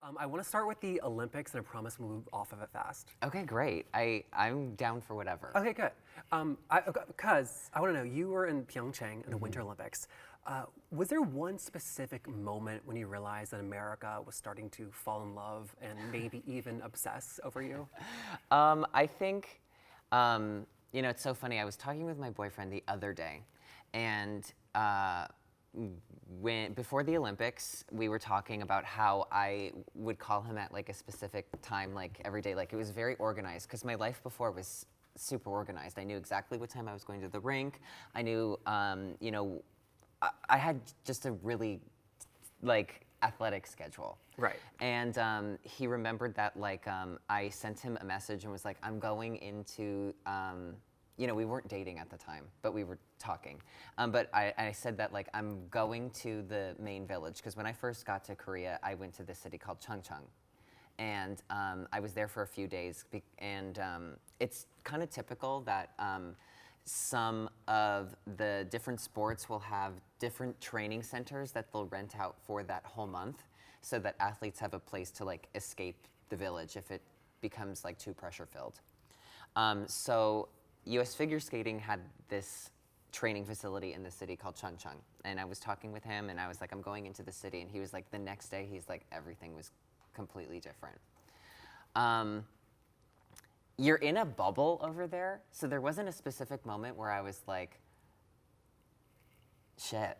I want to start with the Olympics, and I promise we'll move off of it fast. Okay, great. I'm down for whatever. Okay, good. Because I want to know, you were in Pyeongchang in the Winter Olympics. Was there one specific moment when you realized that America was starting to fall in love and maybe even obsess over you? I think, it's so funny. I was talking with my boyfriend the other day, and before the Olympics, we were talking about how I would call him at like a specific time, like every day. Like it was very organized because my life before was super organized. I knew exactly what time I was going to the rink. I knew, I had just a really like athletic schedule. Right. And he remembered that I sent him a message and was like, I'm going into, we weren't dating at the time, but we were talking. But I said that I'm going to the main village because when I first got to Korea, I went to this city called Chungcheong. And I was there for a few days, and it's kind of typical that some of the different sports will have different training centers that they'll rent out for that whole month so that athletes have a place to escape the village if it becomes too pressure filled. So US figure skating had this training facility in the city called Chungcheong, and I was talking with him and I was like, I'm going into the city, and he was like, the next day he's like, everything was completely different. You're in a bubble over there, so there wasn't a specific moment where I was like, shit,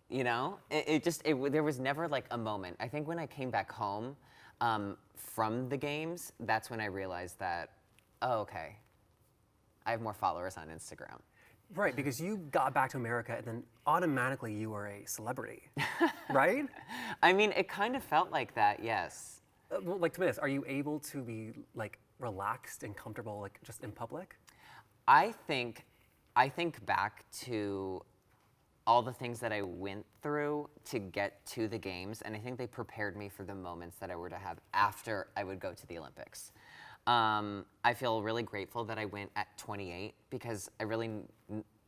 there was never a moment. I think when I came back home from the games, that's when I realized that, oh, okay, I have more followers on Instagram. Right, because you got back to America and then automatically you were a celebrity, right? I mean, it kind of felt like that, yes. Well, to be honest, are you able to be relaxed and comfortable just in public? I think back to all the things that I went through to get to the games, and I think they prepared me for the moments that I were to have after I would go to the Olympics. I feel really grateful that I went at 28 because I really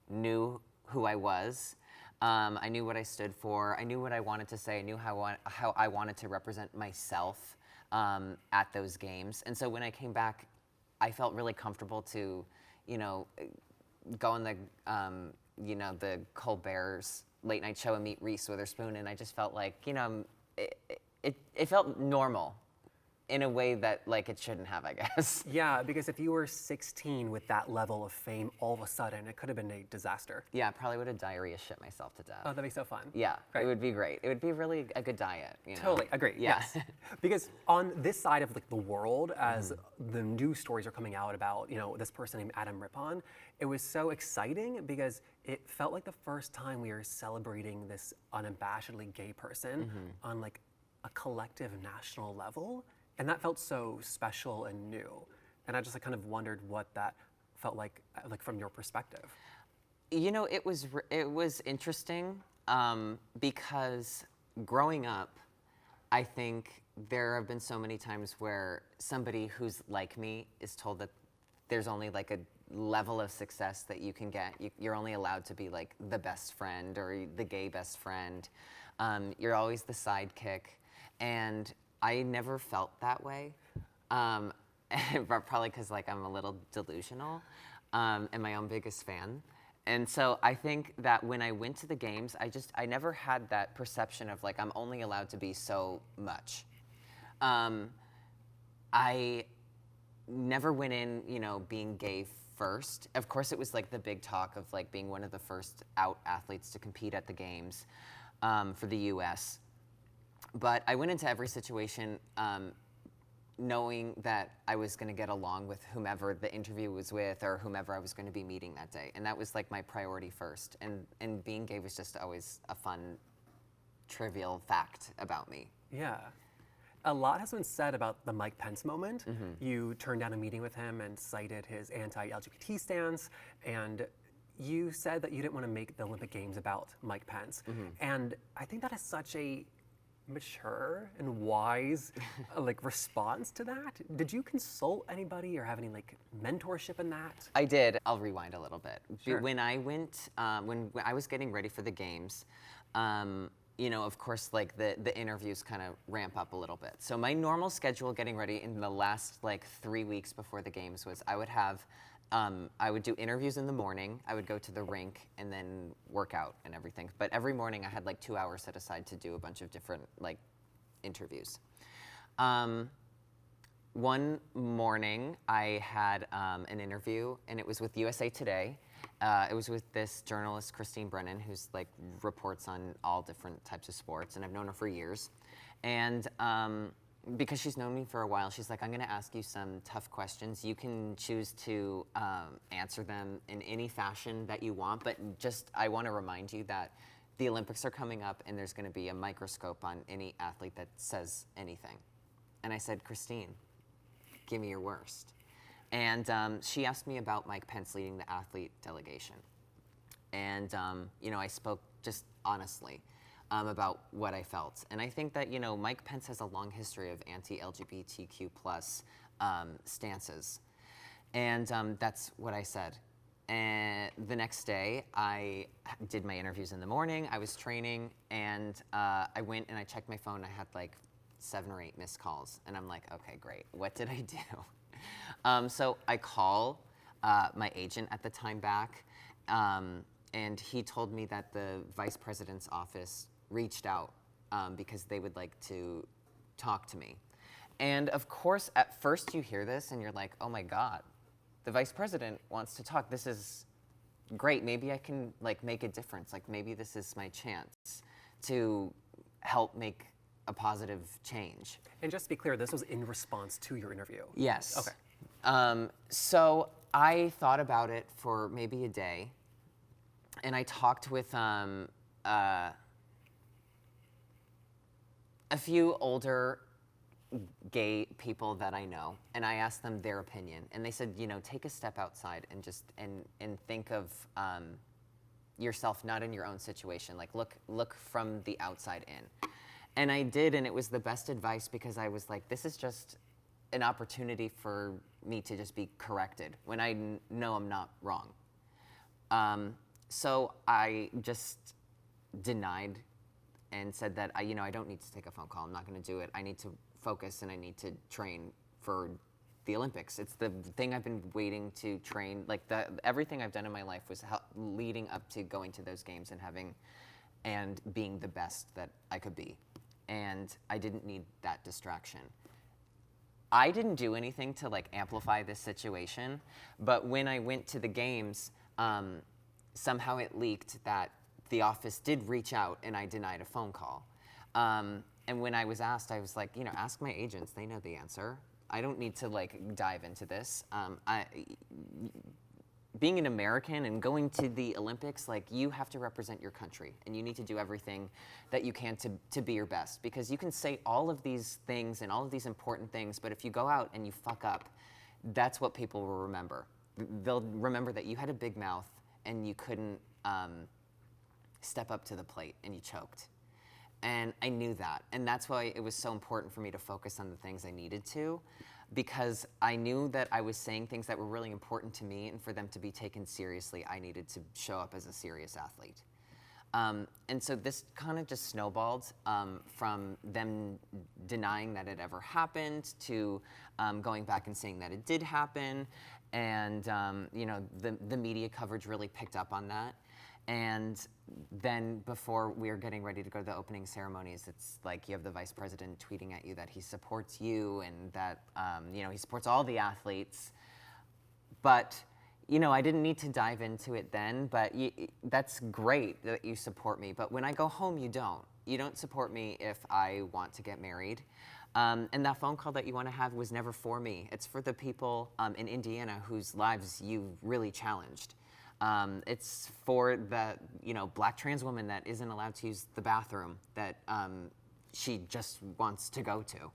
knew who I was. I knew what I stood for. I knew what I wanted to say. I knew how I wanted to represent myself at those games. And so when I came back, I felt really comfortable to, go on the Colbert's late night show and meet Reese Witherspoon. And I just felt like, it felt normal in a way that it shouldn't have, I guess. Yeah, because if you were 16 with that level of fame, all of a sudden, it could have been a disaster. Yeah, I probably would have diarrhea shit myself to death. Oh, that'd be so fun. Yeah, Right. It would be great. It would be really a good diet. Totally, agree, Yeah. yes. Because on this side of the world, as the news stories are coming out about, this person named Adam Rippon, it was so exciting because it felt like the first time we were celebrating this unabashedly gay person on a collective national level. And that felt so special and new. And I just kind of wondered what that felt like from your perspective. It was interesting because growing up, I think there have been so many times where somebody who's like me is told that there's only a level of success that you can get. You're only allowed to be the best friend or the gay best friend. You're always the sidekick. And I never felt that way, probably because I'm a little delusional and my own biggest fan. And so I think that when I went to the games, I never had that perception of I'm only allowed to be so much. I never went in, being gay first. Of course, it was the big talk of being one of the first out athletes to compete at the games for the US. But I went into every situation knowing that I was going to get along with whomever the interview was with or whomever I was going to be meeting that day. And that was my priority first. And being gay was just always a fun, trivial fact about me. Yeah. A lot has been said about the Mike Pence moment. You turned down a meeting with him and cited his anti-LGBT stance. And you said that you didn't want to make the Olympic Games about Mike Pence. And I think that is such a mature and wise response to that. Did you consult anybody or have any mentorship in that? I did. I'll rewind a little bit. Sure. When I went, when I was getting ready for the games, of course, like the interviews kind of ramp up a little bit. So my normal schedule getting ready in the last like 3 weeks before the games was I would do interviews in the morning, I would go to the rink and then work out and everything. But every morning I had like 2 hours set aside to do a bunch of different like interviews. One morning I had an interview and it was with USA Today. It was with this journalist, Christine Brennan, who's like reports on all different types of sports, and I've known her for years. And because she's known me for a while, she's like, I'm gonna ask you some tough questions. You can choose to answer them in any fashion that you want, but just, I wanna remind you that the Olympics are coming up and there's gonna be a microscope on any athlete that says anything. And I said, Christine, give me your worst. And she asked me about Mike Pence leading the athlete delegation. And, I spoke just honestly about what I felt. And I think that, Mike Pence has a long history of anti-LGBTQ+ stances. And that's what I said. And the next day, I did my interviews in the morning. I was training, and I went and I checked my phone. I had like 7 or 8 missed calls. And I'm like, okay, great. What did I do? So I call my agent at the time back, and he told me that the vice president's office reached out because they would like to talk to me. And of course, at first you hear this and you're like, oh my God, the vice president wants to talk. This is great. Maybe I can like make a difference. Like maybe this is my chance to help make a positive change. And just to be clear, this was in response to your interview. Yes. Okay. So I thought about it for maybe a day, and I talked with a few older gay people that I know, and I asked them their opinion, and they said, take a step outside and just and think of yourself not in your own situation. Like look from the outside in. And I did, and it was the best advice because I was like, this is just an opportunity for me to just be corrected when I know I'm not wrong. So I just denied and said that I don't need to take a phone call. I'm not going to do it. I need to focus and I need to train for the Olympics. It's the thing I've been waiting to train. Like everything I've done in my life was leading up to going to those games and being the best that I could be. And I didn't need that distraction. I didn't do anything to like amplify this situation, but when I went to the games, somehow it leaked that the office did reach out and I denied a phone call. And when I was asked, I was like, ask my agents, they know the answer. I don't need to like dive into this. Being an American and going to the Olympics, like you have to represent your country and you need to do everything that you can to be your best, because you can say all of these things and all of these important things, but if you go out and you fuck up, that's what people will remember. They'll remember that you had a big mouth and you couldn't step up to the plate and you choked. And I knew that. And that's why it was so important for me to focus on the things I needed to, because I knew that I was saying things that were really important to me, and for them to be taken seriously, I needed to show up as a serious athlete. And so this kind of just snowballed from them denying that it ever happened to going back and saying that it did happen. And the media coverage really picked up on that. And then before we were getting ready to go to the opening ceremonies, it's like you have the vice president tweeting at you that he supports you and that he supports all the athletes. But I didn't need to dive into it then, but that's great that you support me. But when I go home, you don't. You don't support me if I want to get married. And that phone call that you want to have was never for me. It's for the people in Indiana whose lives you really challenged. It's for the black trans woman that isn't allowed to use the bathroom that she just wants to go to.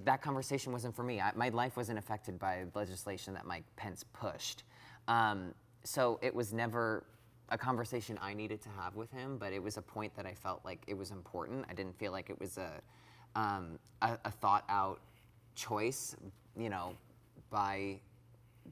That conversation wasn't for me. My life wasn't affected by legislation that Mike Pence pushed. So it was never a conversation I needed to have with him, but it was a point that I felt like it was important. I didn't feel like it was a thought out choice, by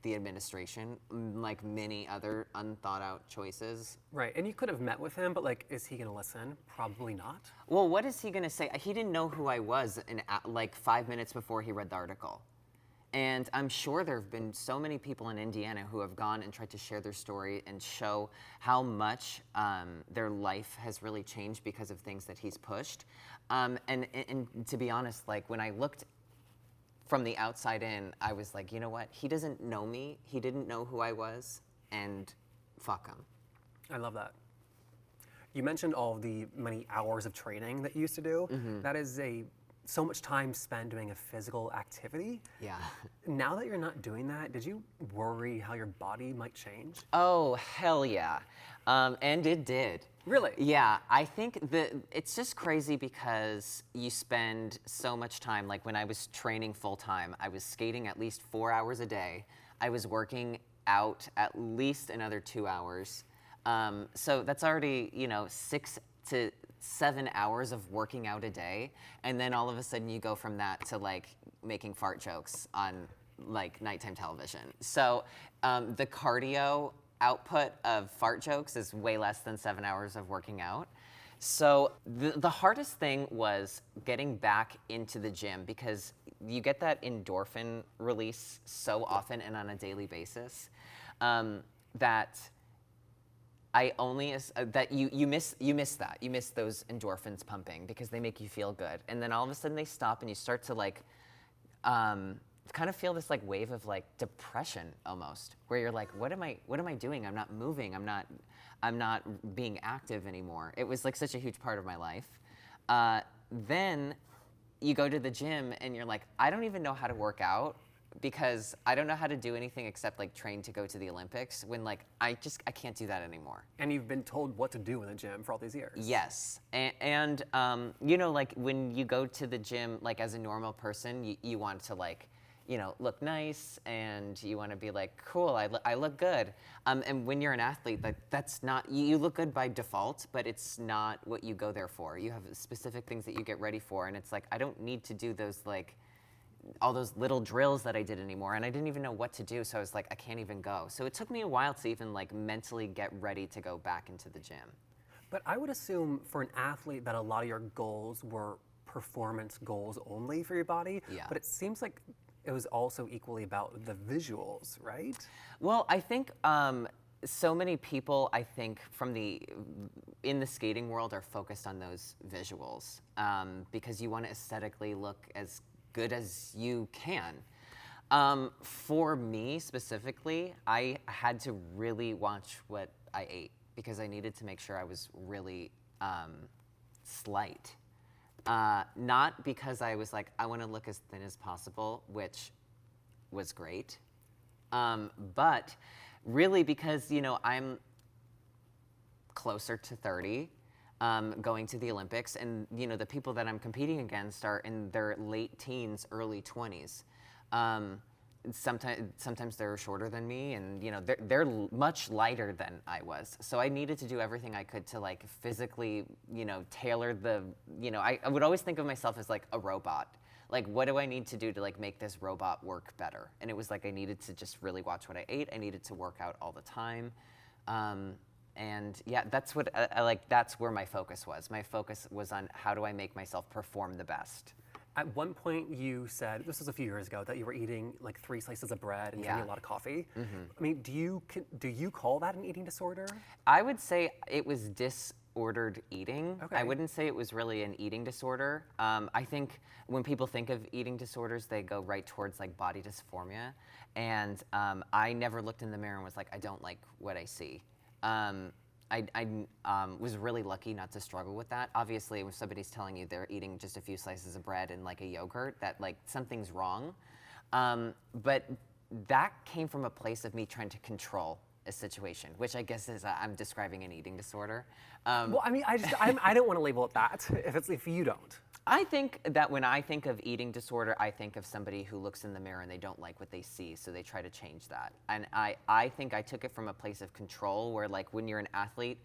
the administration, like many other unthought out choices. Right, and you could have met with him, but like, is he gonna listen? Probably not. Well, what is he gonna say? He didn't know who I was like 5 minutes before he read the article. And I'm sure there have been so many people in Indiana who have gone and tried to share their story and show how much their life has really changed because of things that he's pushed. And to be honest, like when I looked from the outside in, I was like, you know what? He doesn't know me. He didn't know who I was, and fuck him. I love that. You mentioned all of the many hours of training that you used to do. That is so much time spent doing a physical activity. Yeah. Now that you're not doing that, did you worry how your body might change? Oh, hell yeah. And it did. Really? Yeah, I think it's just crazy because you spend so much time, like when I was training full time, I was skating at least 4 hours a day. I was working out at least another 2 hours. So that's already, 6 to 7 hours of working out a day. And then all of a sudden you go from that to like making fart jokes on like nighttime television. So the cardio output of fart jokes is way less than 7 hours of working out. So the hardest thing was getting back into the gym because you get that endorphin release so often and on a daily basis that I only that you miss that. You miss those endorphins pumping because they make you feel good. And then all of a sudden they stop and you start to like kind of feel this like wave of like depression almost, where you're like, what am I doing? I'm not moving. I'm not being active anymore. It was like such a huge part of my life. Then you go to the gym and you're like, I don't even know how to work out because I don't know how to do anything except like train to go to the Olympics when like I can't do that anymore. And you've been told what to do in the gym for all these years. Yes, and like when you go to the gym, like as a normal person, you want to like, look nice and you want to be like, cool, I look good. And when you're an athlete, like that's not, you look good by default, but it's not what you go there for. You have specific things that you get ready for. And it's like, I don't need to do those like, all those little drills that I did anymore. And I didn't even know what to do. So I was like, I can't even go. So it took me a while to even like mentally get ready to go back into the gym. But I would assume for an athlete that a lot of your goals were performance goals only for your body. Yeah. But it seems like it was also equally about the visuals, right? Well, I think so many people, I think, in the skating world are focused on those visuals because you want to aesthetically look as good as you can. For me specifically, I had to really watch what I ate because I needed to make sure I was really slight. Not because I was like, I want to look as thin as possible, which was great, but really because, I'm closer to 30, going to the Olympics, and, the people that I'm competing against are in their late teens, early 20s. Sometimes they're shorter than me, and they're much lighter than I was. So I needed to do everything I could to like physically, tailor the. I would always think of myself as like a robot. Like, what do I need to do to like make this robot work better? And it was like I needed to just really watch what I ate. I needed to work out all the time, and yeah, that's what I like. That's where my focus was. My focus was on how do I make myself perform the best. At one point you said, this was a few years ago, that you were eating like 3 slices of bread and drinking a lot of coffee. I mean, do you call that an eating disorder? I would say it was disordered eating. Okay. I wouldn't say it was really an eating disorder. I think when people think of eating disorders, they go right towards like body dysphoria. And I never looked in the mirror and was like, I don't like what I see. I was really lucky not to struggle with that. Obviously, when somebody's telling you they're eating just a few slices of bread and like a yogurt, that like something's wrong. But that came from a place of me trying to control a situation, which I guess is I'm describing an eating disorder. Well, I mean, I don't want to label it that if you don't. I think that when I think of eating disorder, I think of somebody who looks in the mirror and they don't like what they see, so they try to change that. And I think I took it from a place of control where, like, when you're an athlete,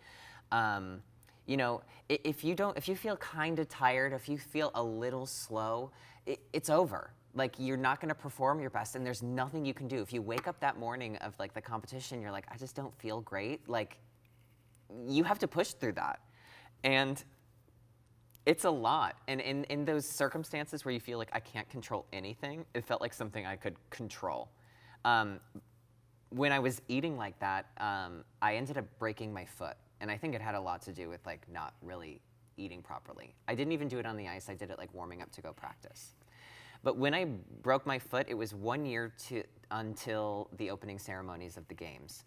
If you feel kind of tired, if you feel a little slow, it's over. Like, you're not going to perform your best, and there's nothing you can do. If you wake up that morning of like the competition, you're like, I just don't feel great. Like, you have to push through that, and it's a lot. And in those circumstances where you feel like I can't control anything, it felt like something I could control. When I was eating like that, I ended up breaking my foot. And I think it had a lot to do with like not really eating properly. I didn't even do it on the ice. I did it like warming up to go practice. But when I broke my foot, it was 1 year until the opening ceremonies of the games.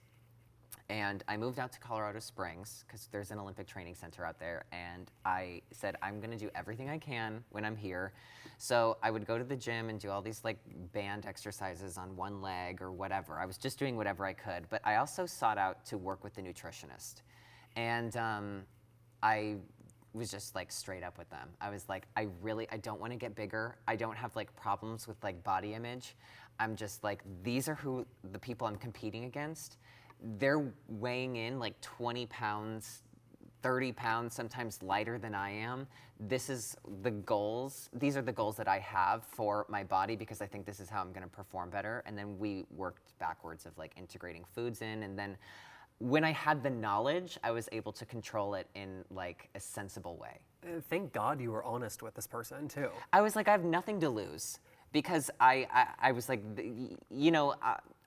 And I moved out to Colorado Springs because there's an Olympic training center out there. And I said, I'm going to do everything I can when I'm here. So I would go to the gym and do all these like band exercises on one leg or whatever. I was just doing whatever I could. But I also sought out to work with the nutritionist. And I was just like straight up with them. I was like, I don't want to get bigger. I don't have like problems with like body image. I'm just like, these are the people I'm competing against. They're weighing in like 20 pounds, 30 pounds, sometimes lighter than I am. This is the goals. These are the goals that I have for my body because I think this is how I'm going to perform better. And then we worked backwards of like integrating foods in. And then when I had the knowledge, I was able to control it in like a sensible way. Thank God you were honest with this person too. I was like, I have nothing to lose because I was like,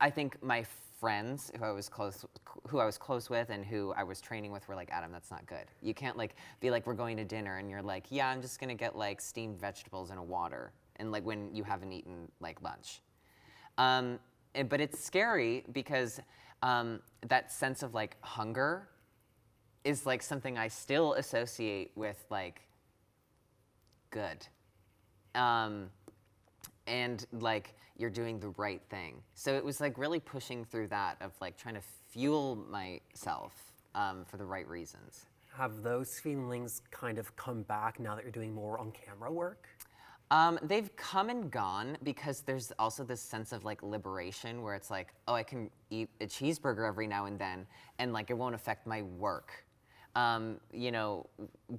I think my friends who I was close with and who I was training with were like, Adam, that's not good. You can't like be like, we're going to dinner and you're like, yeah, I'm just gonna get like steamed vegetables and a water, and like when you haven't eaten like lunch. But it's scary because that sense of like hunger is like something I still associate with like good. And like you're doing the right thing. So it was like really pushing through that of like trying to fuel myself for the right reasons. Have those feelings kind of come back now that you're doing more on camera work? They've come and gone because there's also this sense of like liberation where it's like, oh, I can eat a cheeseburger every now and then and like it won't affect my work.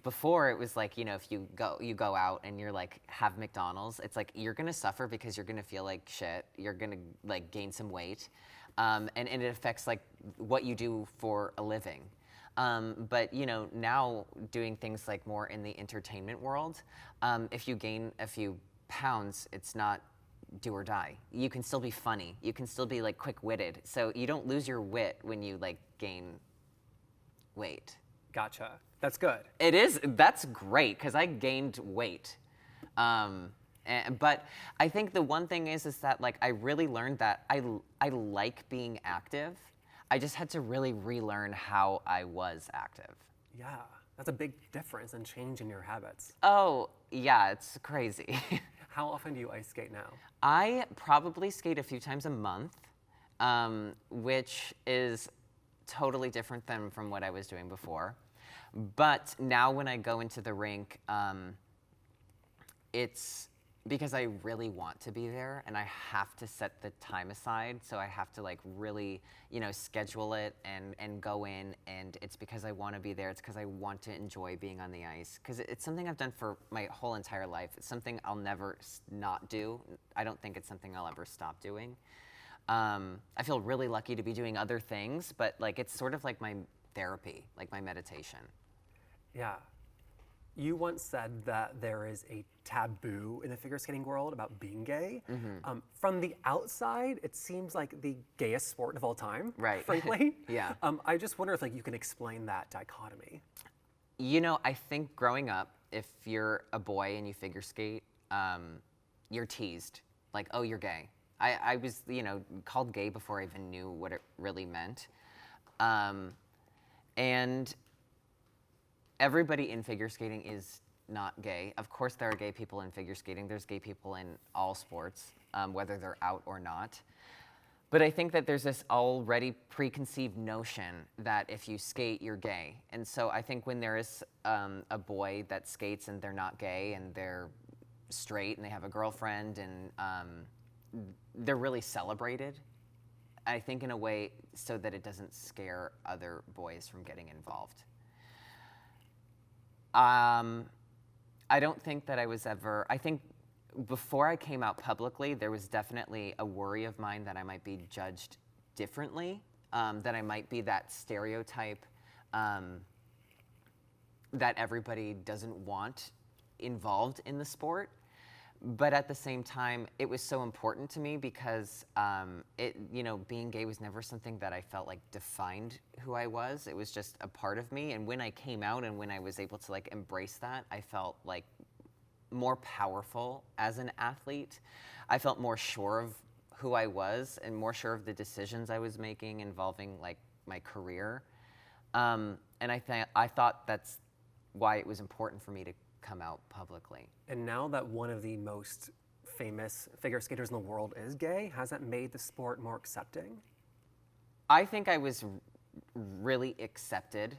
Before it was like, if you go out and you're like have McDonald's, it's like you're gonna suffer because you're gonna feel like shit. You're gonna like gain some weight, and it affects like what you do for a living. But now doing things like more in the entertainment world, if you gain a few pounds, it's not do or die. You can still be funny. You can still be like quick-witted. So you don't lose your wit when you like gain weight. Gotcha. That's good. It is. That's great because I gained weight. But I think the one thing is that like I really learned that I like being active. I just had to really relearn how I was active. Yeah, that's a big difference and change in your habits. Oh, yeah, it's crazy. How often do you ice skate now? I probably skate a few times a month, which is totally different than from what I was doing before. But now when I go into the rink, it's because I really want to be there and I have to set the time aside. So I have to like really, schedule it and go in, and it's because I want to be there. It's because I want to enjoy being on the ice because it's something I've done for my whole entire life. It's something I'll never not do. I don't think it's something I'll ever stop doing. I feel really lucky to be doing other things, but like it's sort of like my therapy, like my meditation. Yeah. You once said that there is a taboo in the figure skating world about being gay. Mm-hmm. From the outside, it seems like the gayest sport of all time, right? Frankly. Yeah. I just wonder if you can explain that dichotomy. I think growing up, if you're a boy and you figure skate, you're teased. Like, oh, you're gay. I was, called gay before I even knew what it really meant. And everybody in figure skating is not gay. Of course there are gay people in figure skating. There's gay people in all sports, whether they're out or not. But I think that there's this already preconceived notion that if you skate, you're gay. And so I think when there is a boy that skates and they're not gay and they're straight and they have a girlfriend and they're really celebrated, I think in a way so that it doesn't scare other boys from getting involved. I don't think that I was ever, I think before I came out publicly, there was definitely a worry of mine that I might be judged differently, that I might be that stereotype that everybody doesn't want involved in the sport. But at the same time, it was so important to me because being gay was never something that I felt like defined who I was. It was just a part of me. And when I came out and when I was able to like embrace that, I felt like more powerful as an athlete. I felt more sure of who I was and more sure of the decisions I was making involving like my career. And I thought that's why it was important for me to come out publicly. And now that one of the most famous figure skaters in the world is gay, has that made the sport more accepting? I think I was really accepted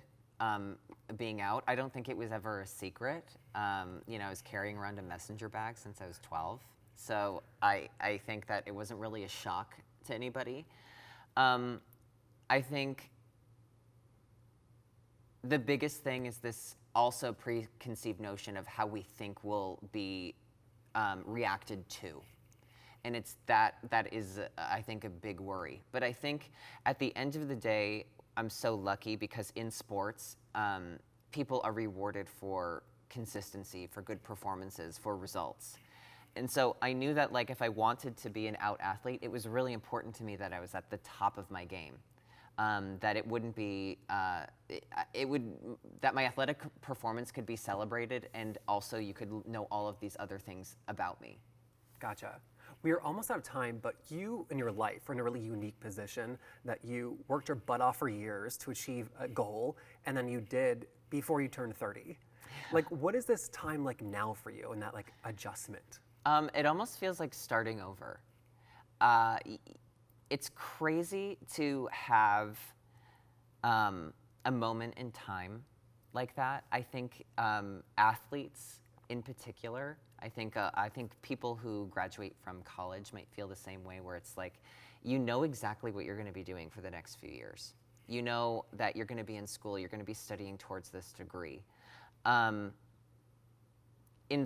being out. I don't think it was ever a secret. I was carrying around a messenger bag since I was 12. So I think that it wasn't really a shock to anybody. I think the biggest thing is this also preconceived notion of how we think will be reacted to. And it's that is, I think, a big worry. But I think at the end of the day, I'm so lucky because in sports, people are rewarded for consistency, for good performances, for results. And so I knew that like if I wanted to be an out athlete, it was really important to me that I was at the top of my game. That it wouldn't be, that my athletic performance could be celebrated and also you could know all of these other things about me. Gotcha. We are almost out of time, but you in your life are in a really unique position that you worked your butt off for years to achieve a goal, and then you did before you turned 30. Like, what is this time like now for you and that like adjustment? It almost feels like starting over. It's crazy to have a moment in time like that. I think athletes in particular, I think people who graduate from college might feel the same way where it's like, you know exactly what you're going to be doing for the next few years. You know that you're going to be in school, you're going to be studying towards this degree. In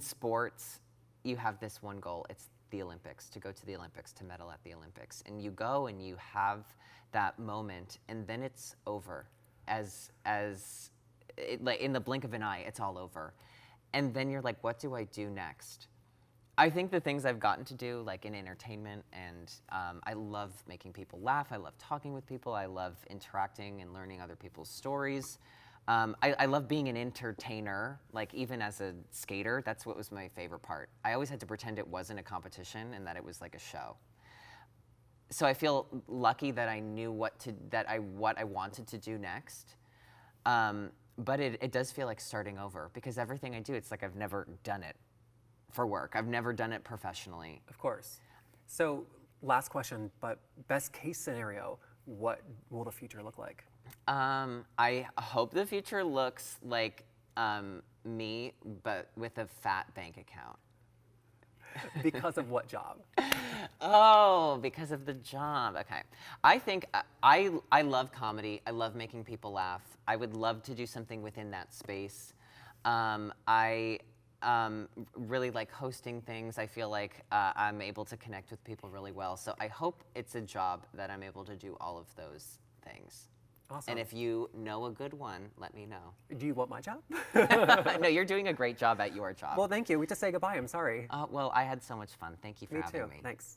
sports, you have this one goal. It's the Olympics, to go to the Olympics, to medal at the Olympics. And you go and you have that moment and then it's over. Like in the blink of an eye, it's all over. And then you're like, what do I do next? I think the things I've gotten to do, like in entertainment, and I love making people laugh. I love talking with people. I love interacting and learning other people's stories. I love being an entertainer, like even as a skater, that's what was my favorite part. I always had to pretend it wasn't a competition and that it was like a show. So I feel lucky that I knew what I wanted to do next. But it does feel like starting over because everything I do, it's like I've never done it for work. I've never done it professionally. Of course. So last question, but best case scenario, what will the future look like? I hope the future looks like me, but with a fat bank account. Because of what job? Oh, because of the job. Okay. I think I love comedy. I love making people laugh. I would love to do something within that space. I really like hosting things. I feel like I'm able to connect with people really well. So I hope it's a job that I'm able to do all of those things. Awesome. And if you know a good one, let me know. Do you want my job? No, you're doing a great job at your job. Well, thank you. We just say goodbye. I'm sorry. Well, I had so much fun. Thank you for having me. Thanks.